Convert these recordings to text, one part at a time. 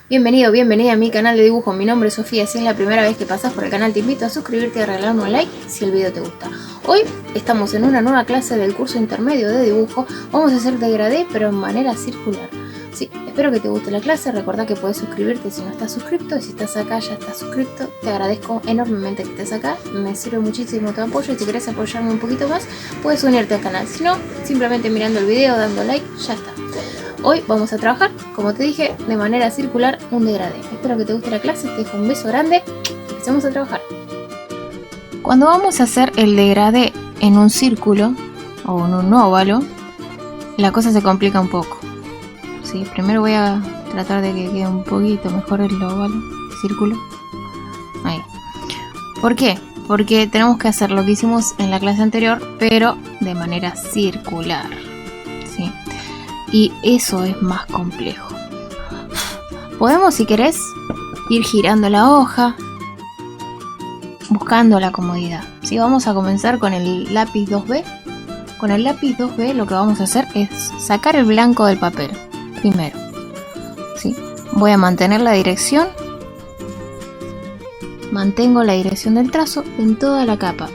Bienvenido, bienvenida a mi canal de dibujo. Mi nombre es Sofía. Si es la primera vez que pasas por el canal, te invito a suscribirte y a regalarme un like si el video te gusta. Hoy estamos en una nueva clase del curso intermedio de dibujo. Vamos a hacer degradé, pero en manera circular. Sí, espero que te guste la clase. Recordá que puedes suscribirte si no estás suscrito. Y si estás acá, ya estás suscrito. Te agradezco enormemente que estés acá. Me sirve muchísimo tu apoyo. Y si querés apoyarme un poquito más, puedes unirte al canal. Si no, simplemente mirando el video, dando like, ya está. Hoy vamos a trabajar, como te dije, de manera circular un degradé. Espero que te guste la clase, te dejo un beso grande. Empecemos a trabajar. Cuando vamos a hacer el degradé en un círculo o en un óvalo, la cosa se complica un poco. ¿Sí? Primero voy a tratar de que quede un poquito mejor el óvalo, el círculo. Ahí. ¿Por qué? Porque tenemos que hacer lo que hicimos en la clase anterior, pero de manera circular. ¿Sí? Y eso es más complejo. Podemos, si querés, ir girando la hoja, buscando la comodidad. ¿Sí? Vamos a comenzar con el lápiz 2B. Con el lápiz 2B lo que vamos a hacer es sacar el blanco del papel. Primero. ¿Sí? Voy a mantener la dirección. Mantengo la dirección del trazo en toda la capa.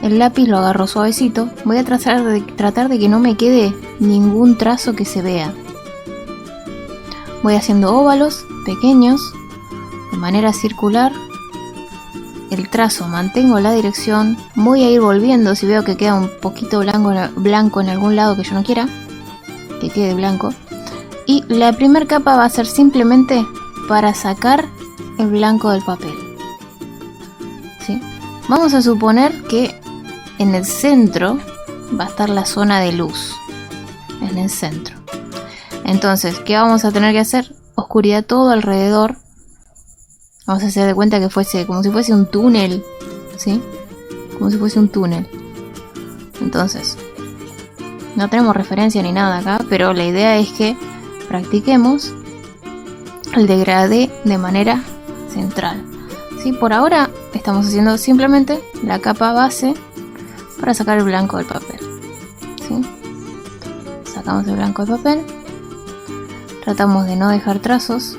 El lápiz lo agarro suavecito. Voy a tratar de que no me quede ningún trazo que se vea. Voy haciendo óvalos pequeños de manera circular. El trazo, mantengo la dirección. Voy a ir volviendo si veo que queda un poquito blanco en algún lado que yo no quiera que quede blanco. Y la primera capa va a ser simplemente para sacar el blanco del papel. ¿Sí? Vamos a suponer que en el centro va a estar la zona de luz. En el centro. Entonces, ¿qué vamos a tener que hacer? Oscuridad todo alrededor. Vamos a hacer de cuenta que fuese como si fuese un túnel. ¿Sí? Como si fuese un túnel. Entonces, no tenemos referencia ni nada acá, pero la idea es que practiquemos el degradé de manera central. ¿Sí? Por ahora estamos haciendo simplemente la capa base para sacar el blanco del papel. ¿Sí? Sacamos el blanco del papel. Tratamos de no dejar trazos.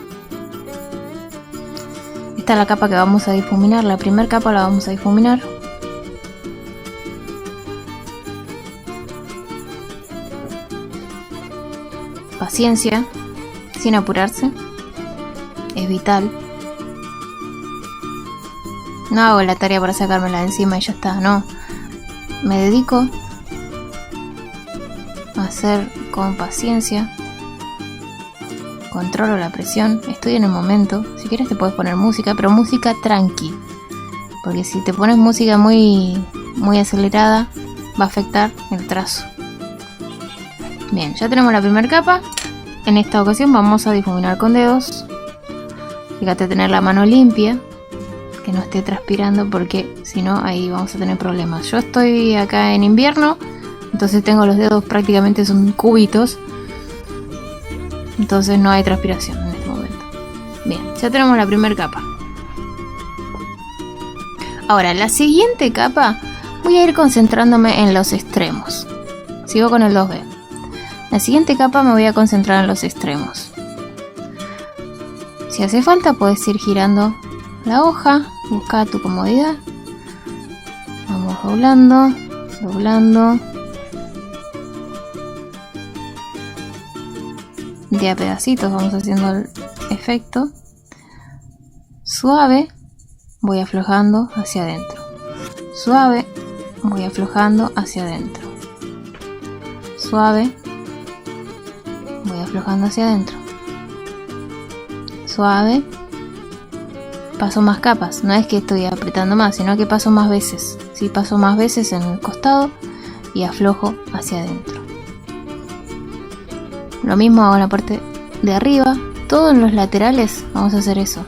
Esta es la capa que vamos a difuminar. La primera capa la vamos a difuminar. Paciencia, sin apurarse. Es vital. No hago la tarea para sacármela de encima y ya está, no. Me dedico a hacer con paciencia. Controlo la presión. Estoy en el momento. Si quieres te puedes poner música, pero música tranqui. Porque si te pones música muy acelerada, va a afectar el trazo. Bien, ya tenemos la primera capa. En esta ocasión vamos a difuminar con dedos. Fíjate tener la mano limpia. Que no esté transpirando porque si no ahí vamos a tener problemas. Yo estoy acá en invierno, entonces tengo los dedos prácticamente son cubitos, entonces no hay transpiración en este momento. Bien, ya tenemos la primera capa. Ahora la siguiente capa voy a ir concentrándome en los extremos. Sigo con el 2B. La siguiente capa me voy a concentrar en los extremos. Si hace falta puedes ir girando la hoja, busca tu comodidad. Vamos doblando, doblando. De a pedacitos vamos haciendo el efecto. Suave, voy aflojando hacia adentro. Suave, voy aflojando hacia adentro. Suave, voy aflojando hacia adentro. Suave. Paso más capas, no es que estoy apretando más, sino que paso más veces. ¿Sí? Paso más veces en el costado y aflojo hacia adentro. Lo mismo hago en la parte de arriba. Todos los laterales vamos a hacer eso.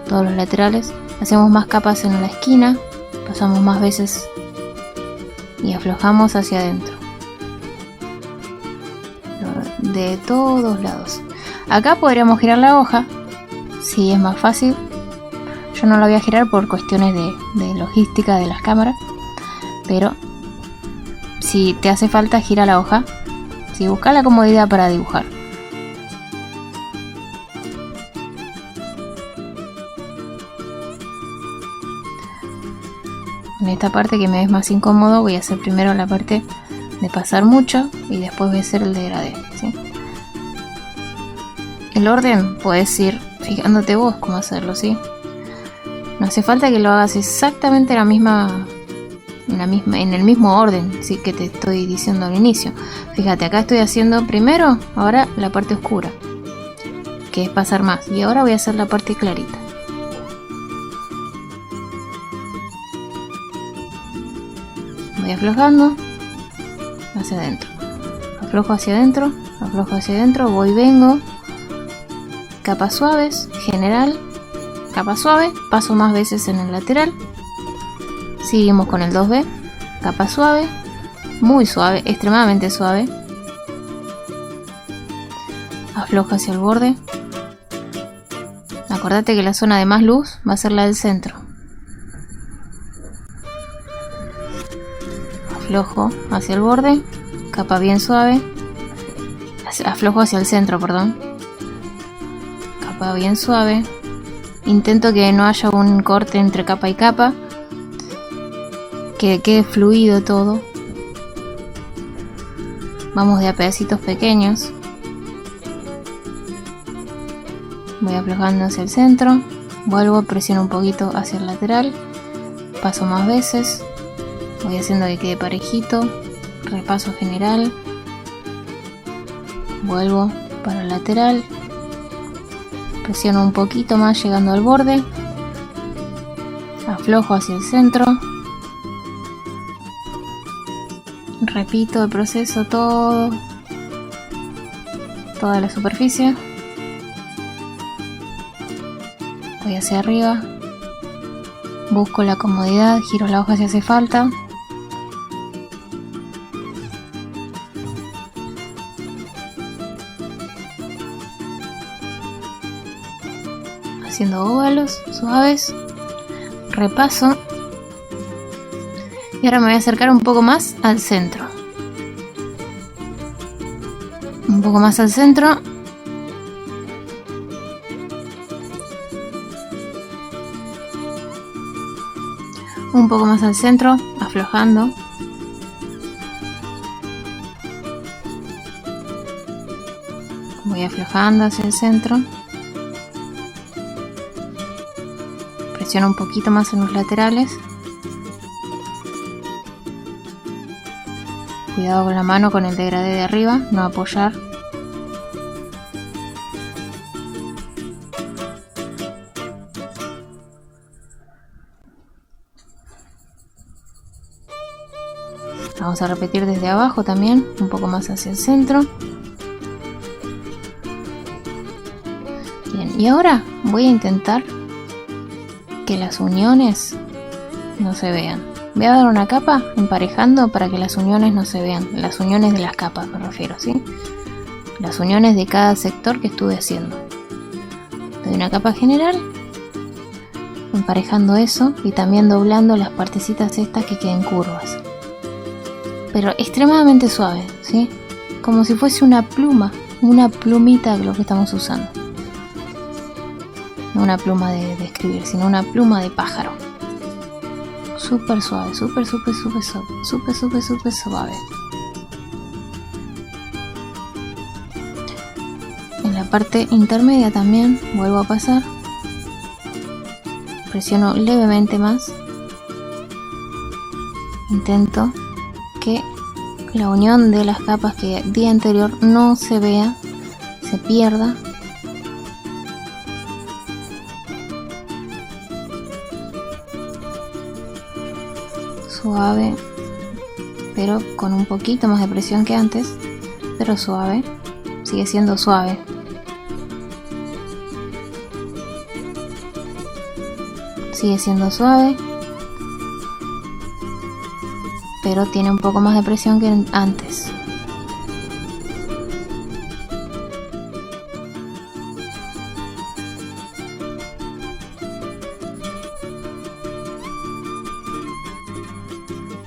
Todos los laterales. Hacemos más capas en la esquina. Pasamos más veces y aflojamos hacia adentro. De todos lados. Acá podríamos girar la hoja. Si es más fácil. Yo no la voy a girar por cuestiones de logística de las cámaras, pero si te hace falta gira la hoja. Si busca la comodidad para dibujar. En esta parte que me es más incómodo voy a hacer primero la parte de pasar mucho y después voy a hacer el degradé, ¿sí? El orden puedes ir fijándote vos cómo hacerlo, ¿sí? No hace falta que lo hagas exactamente en el mismo orden, ¿sí? Que te estoy diciendo al inicio. Fíjate, acá estoy haciendo primero, ahora la parte oscura, que es pasar más, y ahora voy a hacer la parte clarita. Voy aflojando hacia adentro, aflojo hacia adentro, aflojo hacia adentro, voy, vengo, capas suaves, general, capa suave, paso más veces en el lateral, seguimos con el 2B, capa suave, muy suave, extremadamente suave, aflojo hacia el borde. Acordate que la zona de más luz va a ser la del centro. Aflojo hacia el borde, capa bien suave, aflojo hacia el centro, perdón, capa bien suave, intento que no haya un corte entre capa y capa, que quede fluido todo, vamos de a pedacitos pequeños, voy aflojando hacia el centro, vuelvo, presiono un poquito hacia el lateral, paso más veces, voy haciendo que quede parejito, repaso general, vuelvo para el lateral, presiono un poquito más llegando al borde, aflojo hacia el centro, repito el proceso toda la superficie, voy hacia arriba, busco la comodidad, giro la hoja si hace falta, haciendo óvalos suaves, repaso, y ahora me voy a acercar un poco más al centro, un poco más al centro, un poco más al centro, aflojando, voy aflojando hacia el centro, presiono un poquito más en los laterales, cuidado con la mano con el degradé de arriba, no apoyar, vamos a repetir desde abajo también, un poco más hacia el centro. Bien, y ahora voy a intentar que las uniones no se vean. Voy a dar una capa emparejando para que las uniones no se vean, las uniones de las capas me refiero, ¿sí? Las uniones de cada sector que estuve haciendo. Doy una capa general, emparejando eso y también doblando las partecitas estas que queden curvas. Pero extremadamente suave, ¿sí? Como si fuese una pluma, una plumita lo que estamos usando. No una pluma de escribir, sino una pluma de pájaro. Súper suave, súper suave. En la parte intermedia también vuelvo a pasar. Presiono levemente más. Intento que la unión de las capas que di anterior no se vea, se pierda. Suave, pero con un poquito más de presión que antes, pero suave, sigue siendo suave. Sigue siendo suave, pero tiene un poco más de presión que antes.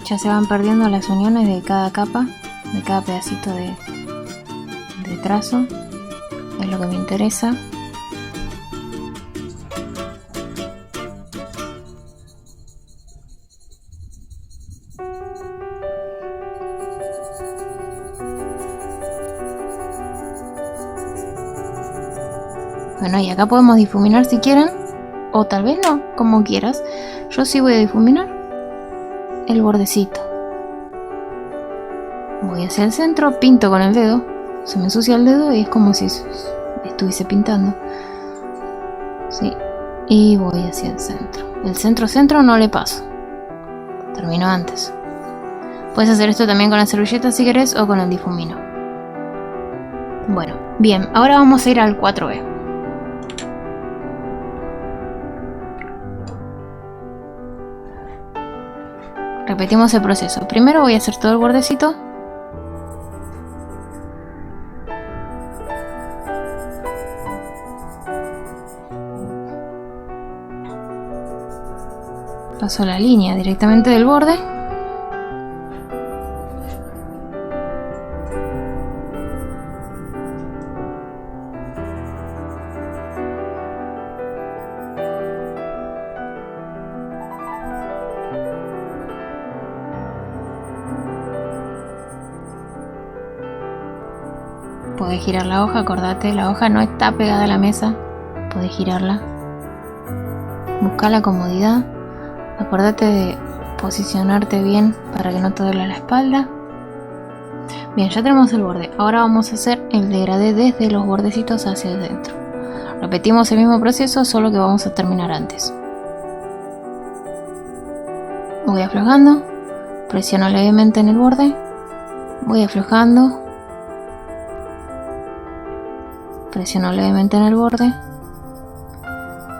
Ya se van perdiendo las uniones de cada capa, de cada pedacito de trazo, es lo que me interesa. Bueno, y acá podemos difuminar si quieren, o tal vez no, como quieras. Yo sí voy a difuminar el bordecito. Voy hacia el centro, pinto con el dedo, se me ensucia el dedo y es como si estuviese pintando. Sí, y voy hacia el centro. El centro no le paso, termino antes. Puedes hacer esto también con la servilleta si querés o con el difumino. Bueno, bien, ahora vamos a ir al 4B. Repetimos el proceso. Primero voy a hacer todo el bordecito. Paso la línea directamente del borde. Podés girar la hoja, acordate, la hoja no está pegada a la mesa. Podés girarla. Busca la comodidad. Acordate de posicionarte bien para que no te duele la espalda. Bien, ya tenemos el borde. Ahora vamos a hacer el degradé desde los bordecitos hacia adentro. Repetimos el mismo proceso, solo que vamos a terminar antes. Voy aflojando, presiono levemente en el borde, voy aflojando, presiono levemente en el borde,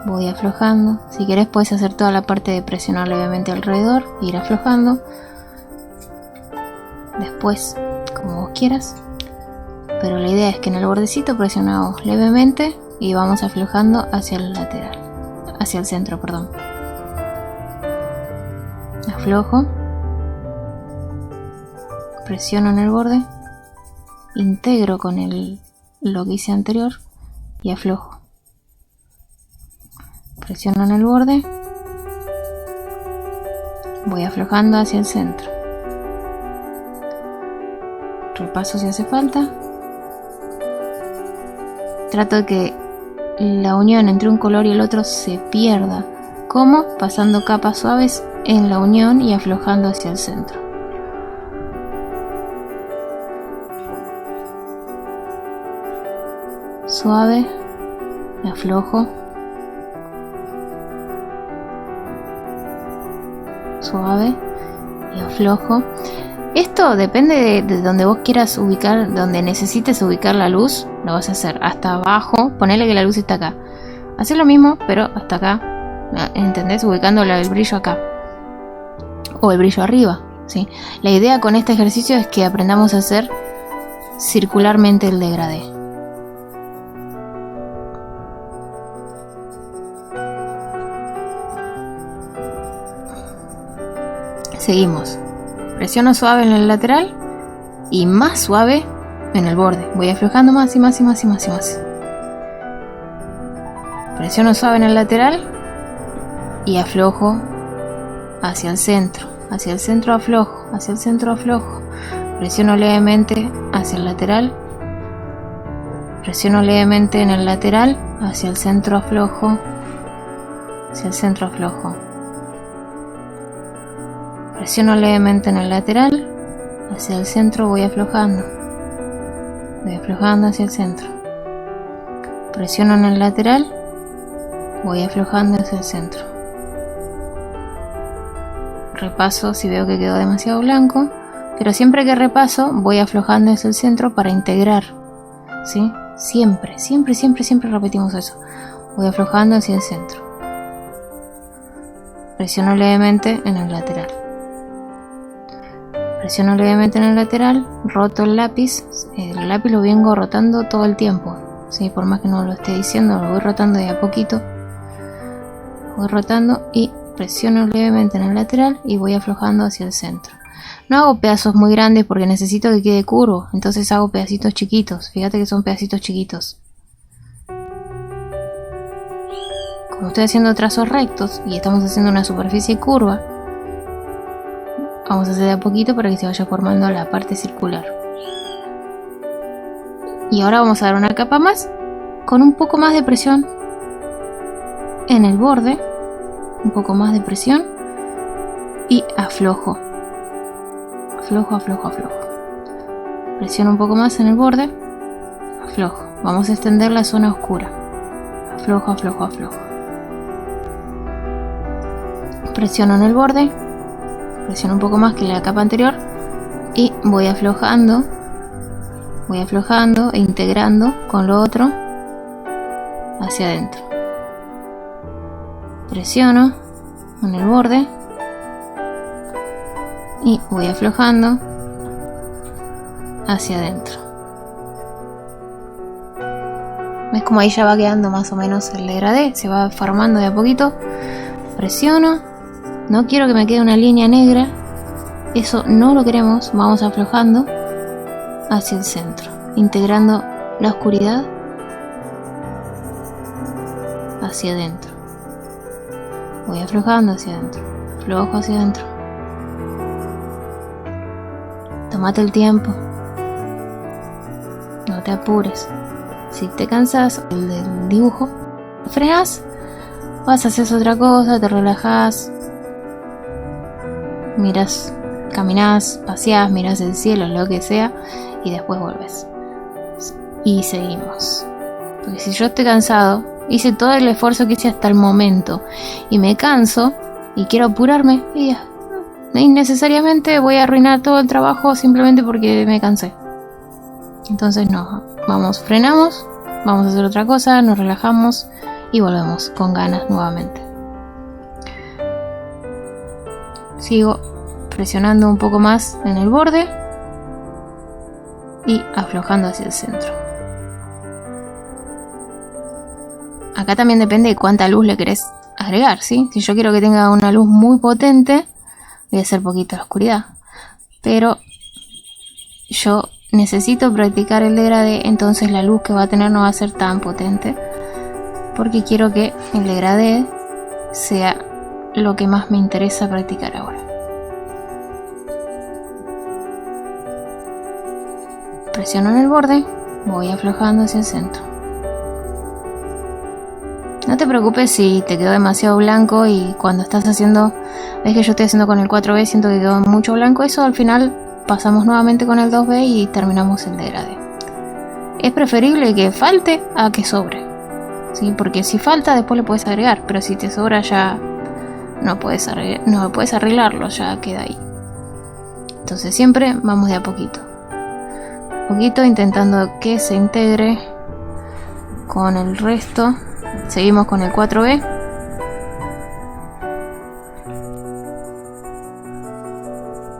voy aflojando. Si querés puedes hacer toda la parte de presionar levemente alrededor e ir aflojando. Después, como vos quieras. Pero la idea es que en el bordecito presionamos levemente y vamos aflojando hacia el lateral. Hacia el centro, perdón. Aflojo. Presiono en el borde. Integro con lo que hice anterior y aflojo. Presiono en el borde, voy aflojando hacia el centro, repaso si hace falta, trato de que la unión entre un color y el otro se pierda. ¿Cómo? Pasando capas suaves en la unión y aflojando hacia el centro. Suave, aflojo. Suave y aflojo. Esto depende de donde vos quieras ubicar, donde necesites ubicar la luz, lo vas a hacer hasta abajo. Ponele que la luz está acá, hacer lo mismo pero hasta acá, ¿entendés? Ubicando el brillo acá o el brillo arriba, ¿sí? La idea con este ejercicio es que aprendamos a hacer circularmente el degradé. Seguimos. Presiono suave en el lateral y más suave en el borde. Voy aflojando más y más y más y más y más. Presiono suave en el lateral y aflojo hacia el centro. Hacia el centro aflojo. Hacia el centro aflojo. Presiono levemente hacia el lateral. Presiono levemente en el lateral hacia el centro aflojo. Hacia el centro aflojo. Presiono levemente en el lateral, hacia el centro voy aflojando hacia el centro. Presiono en el lateral, voy aflojando hacia el centro. Repaso si veo que quedó demasiado blanco, pero siempre que repaso voy aflojando hacia el centro para integrar, ¿sí? Siempre repetimos eso. Voy aflojando hacia el centro. Presiono levemente en el lateral. Presiono levemente en el lateral, roto el lápiz lo vengo rotando todo el tiempo, ¿sí? Por más que no lo esté diciendo, lo voy rotando de a poquito. Voy rotando y presiono levemente en el lateral y voy aflojando hacia el centro. No hago pedazos muy grandes porque necesito que quede curvo, entonces hago pedacitos chiquitos. Fíjate que son pedacitos chiquitos. Como estoy haciendo trazos rectos y estamos haciendo una superficie curva, vamos a hacer de a poquito para que se vaya formando la parte circular. Y ahora vamos a dar una capa más con un poco más de presión en el borde, un poco más de presión, y aflojo. Aflojo. Presiono un poco más en el borde, aflojo. Vamos a extender la zona oscura. Aflojo. Presiono en el borde, presiono un poco más que la capa anterior y voy aflojando e integrando con lo otro hacia adentro. Presiono en el borde y voy aflojando hacia adentro. ¿Ves como ahí ya va quedando más o menos el degradé? Se va formando de a poquito. Presiono. No quiero que me quede una línea negra. Eso no lo queremos. Vamos aflojando hacia el centro, integrando la oscuridad hacia adentro. Voy aflojando hacia adentro. Aflojo hacia adentro. Tómate el tiempo. No te apures. Si te cansas del dibujo, frenas, vas a hacer otra cosa, te relajas, miras, caminas, paseas, miras el cielo, lo que sea, y después vuelves. Y seguimos. Porque si yo estoy cansado, hice todo el esfuerzo que hice hasta el momento y me canso y quiero apurarme, y ya, innecesariamente voy a arruinar todo el trabajo simplemente porque me cansé. Entonces no, frenamos, vamos a hacer otra cosa, nos relajamos y volvemos con ganas nuevamente. Sigo presionando un poco más en el borde y aflojando hacia el centro. Acá también depende de cuánta luz le querés agregar, ¿sí? Si yo quiero que tenga una luz muy potente, voy a hacer poquito la oscuridad. Pero yo necesito practicar el degradé, entonces la luz que va a tener no va a ser tan potente, porque quiero que el degradé sea lo que más me interesa practicar ahora. Presiono en el borde, voy aflojando hacia el centro. No te preocupes si te quedó demasiado blanco y cuando estás haciendo, ves que yo estoy haciendo con el 4B, siento que quedó mucho blanco, eso al final pasamos nuevamente con el 2B y terminamos el degradé. Es preferible que falte a que sobre, ¿sí? Porque si falta después le puedes agregar, pero si te sobra ya no puedes arreglarlo, ya queda ahí. Entonces siempre vamos de a poquito, intentando que se integre con el resto. Seguimos con el 4B.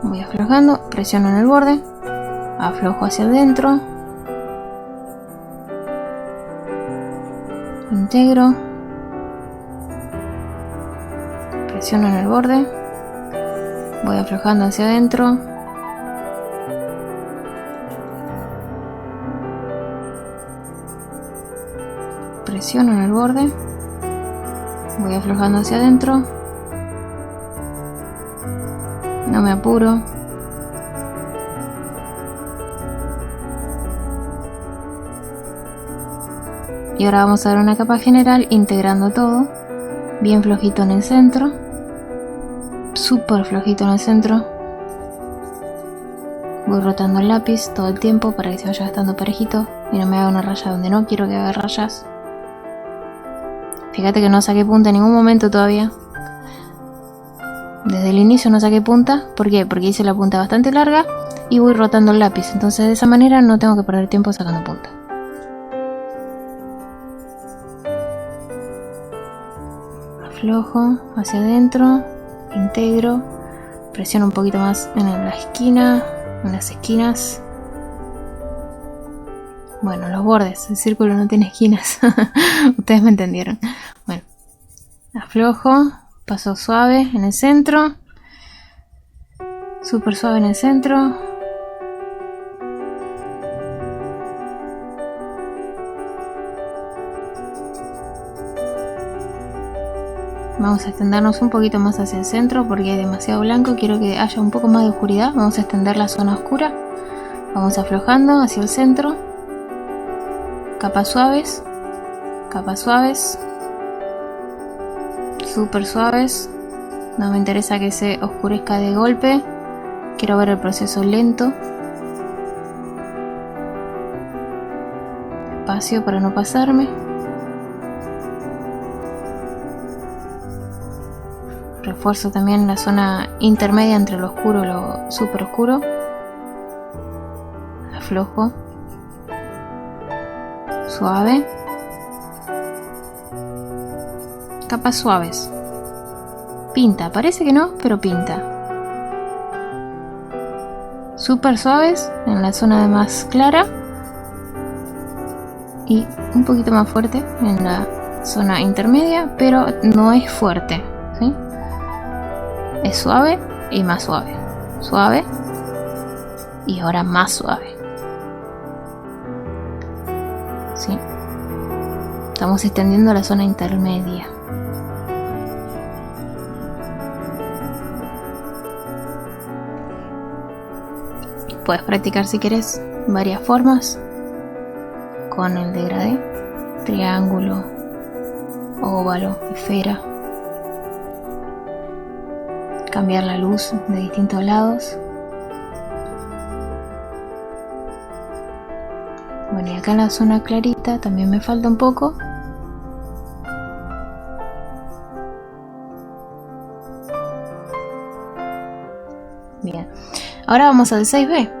Voy aflojando, presiono en el borde, aflojo hacia adentro, integro, presiono en el borde, voy aflojando hacia adentro, presiono en el borde, voy aflojando hacia adentro, no me apuro, y ahora vamos a dar una capa general integrando todo, bien flojito en el centro, súper flojito en el centro. Voy rotando el lápiz todo el tiempo para que se vaya gastando parejito y no me haga una raya donde no quiero que haga rayas. Fíjate que no saqué punta en ningún momento todavía. Desde el inicio no saqué punta. ¿Por qué? Porque hice la punta bastante larga y voy rotando el lápiz. Entonces de esa manera no tengo que perder tiempo sacando punta. Aflojo hacia adentro, integro, presiono un poquito más en la esquina, en las esquinas. Bueno, los bordes, el círculo no tiene esquinas. Ustedes me entendieron. Bueno, aflojo, paso suave en el centro, súper suave en el centro. Vamos a extendernos un poquito más hacia el centro porque hay demasiado blanco, quiero que haya un poco más de oscuridad. Vamos a extender la zona oscura, vamos aflojando hacia el centro, capas suaves, capas suaves, súper suaves. No me interesa que se oscurezca de golpe, quiero ver el proceso lento. Despacio para no pasarme. Refuerzo también la zona intermedia entre lo oscuro y lo súper oscuro. Aflojo. Suave. Capas suaves. Pinta, parece que no, pero pinta. Súper suaves en la zona de más clara. Y un poquito más fuerte en la zona intermedia, pero no es fuerte, ¿sí? Es suave y más suave. Suave y ahora más suave. ¿Sí? Estamos extendiendo la zona intermedia. Puedes practicar si quieres varias formas con el degradé: triángulo, óvalo, esfera. Cambiar la luz de distintos lados. Bueno, y acá en la zona clarita también me falta un poco. Bien, ahora vamos al 6B.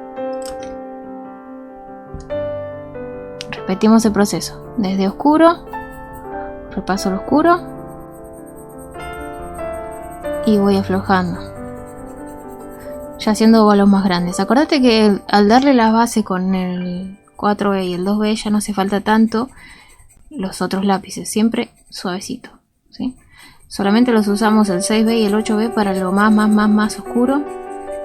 Repetimos el proceso. Desde oscuro, repaso lo oscuro y voy aflojando, ya haciendo óvalos más grandes. Acordate que al darle la base con el 4B y el 2B ya no hace falta tanto los otros lápices, siempre suavecito, ¿sí? Solamente los usamos el 6B y el 8B para lo más oscuro,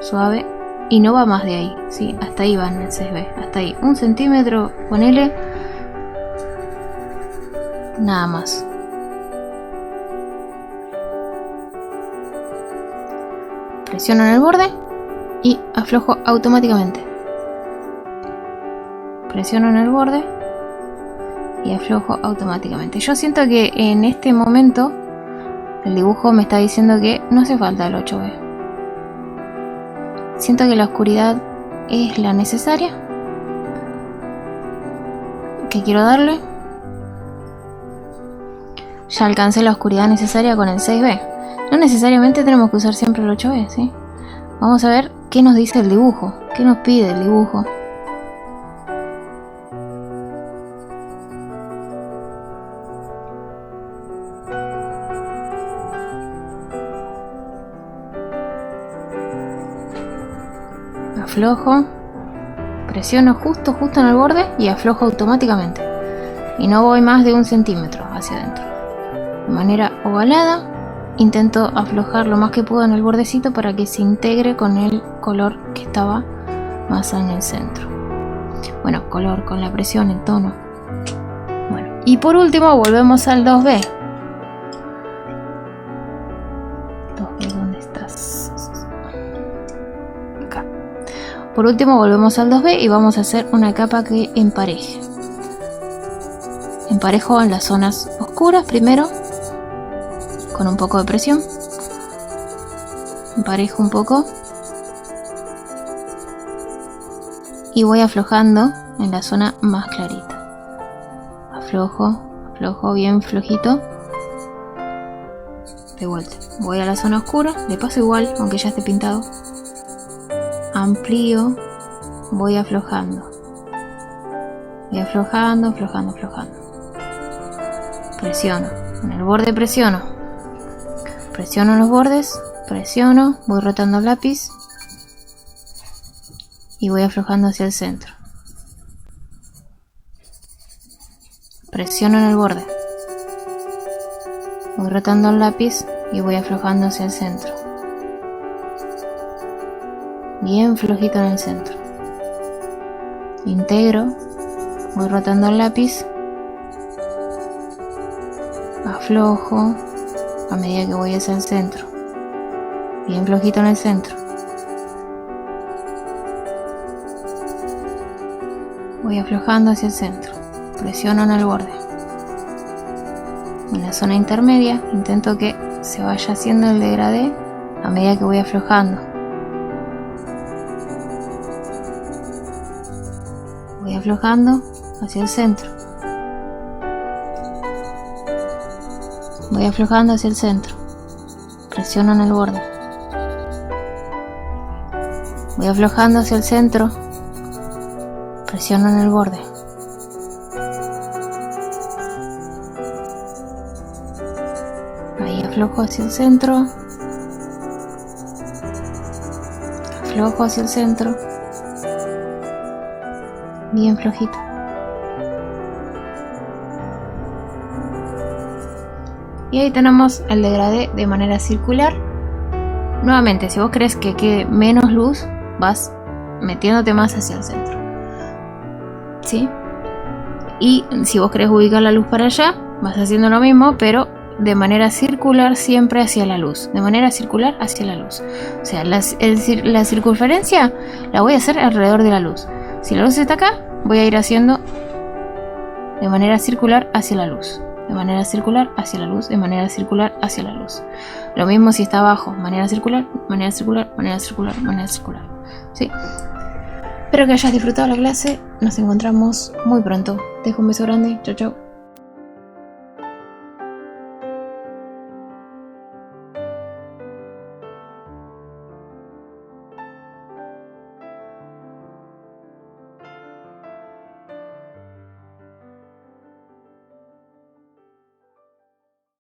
suave, y no va más de ahí, ¿sí? Hasta ahí van el 6B, hasta ahí, 1 centímetro, ponele, nada más. Presiono en el borde y aflojo automáticamente. Presiono en el borde y aflojo automáticamente. Yo siento que en este momento el dibujo me está diciendo que no hace falta el 8B. Siento que la oscuridad es la necesaria que quiero darle. Ya alcancé la oscuridad necesaria con el 6B. No necesariamente tenemos que usar siempre el 8B, ¿sí? Vamos a ver qué nos dice el dibujo, qué nos pide el dibujo. Aflojo, presiono justo en el borde y aflojo automáticamente. Y no voy más de 1 centímetro hacia adentro. De manera ovalada. Intento aflojar lo más que puedo en el bordecito para que se integre con el color que estaba más en el centro. Bueno, color con la presión, el tono. Bueno, y por último volvemos al 2B. 2B, ¿dónde estás? Acá. Por último volvemos al 2B y vamos a hacer una capa que empareje. Emparejo en las zonas oscuras primero, con un poco de presión. Emparejo un poco y voy aflojando en la zona más clarita. Aflojo bien flojito. De vuelta, voy a la zona oscura, le paso igual aunque ya esté pintado. Amplío, voy aflojando. Voy aflojando. Presiono, en el borde presiono. Presiono en los bordes, presiono, voy rotando el lápiz y voy aflojando hacia el centro. Presiono en el borde, voy rotando el lápiz y voy aflojando hacia el centro. Bien flojito en el centro. Integro, voy rotando el lápiz, aflojo a medida que voy hacia el centro. Bien flojito en el centro. Voy aflojando hacia el centro. Presiono en el borde. en la zona intermedia, intento que se vaya haciendo el degradé a medida que voy aflojando. Voy aflojando hacia el centro. Voy aflojando hacia el centro. Presiono en el borde. Voy aflojando hacia el centro. Presiono en el borde. Ahí aflojo hacia el centro. Aflojo hacia el centro. Bien flojito. Y ahí tenemos el degradé de manera circular. Nuevamente, si vos crees que quede menos luz, vas metiéndote más hacia el centro, ¿sí? Y si vos querés ubicar la luz para allá, vas haciendo lo mismo, pero de manera circular, siempre hacia la luz. De manera circular hacia la luz. O sea, la circunferencia la voy a hacer alrededor de la luz. Si la luz está acá, voy a ir haciendo de manera circular hacia la luz. De manera circular hacia la luz, de manera circular hacia la luz. Lo mismo si está abajo, manera circular, manera circular, manera circular, manera circular. ¿Sí? Espero que hayas disfrutado la clase. Nos encontramos muy pronto. Te dejo un beso grande. Chau, chau.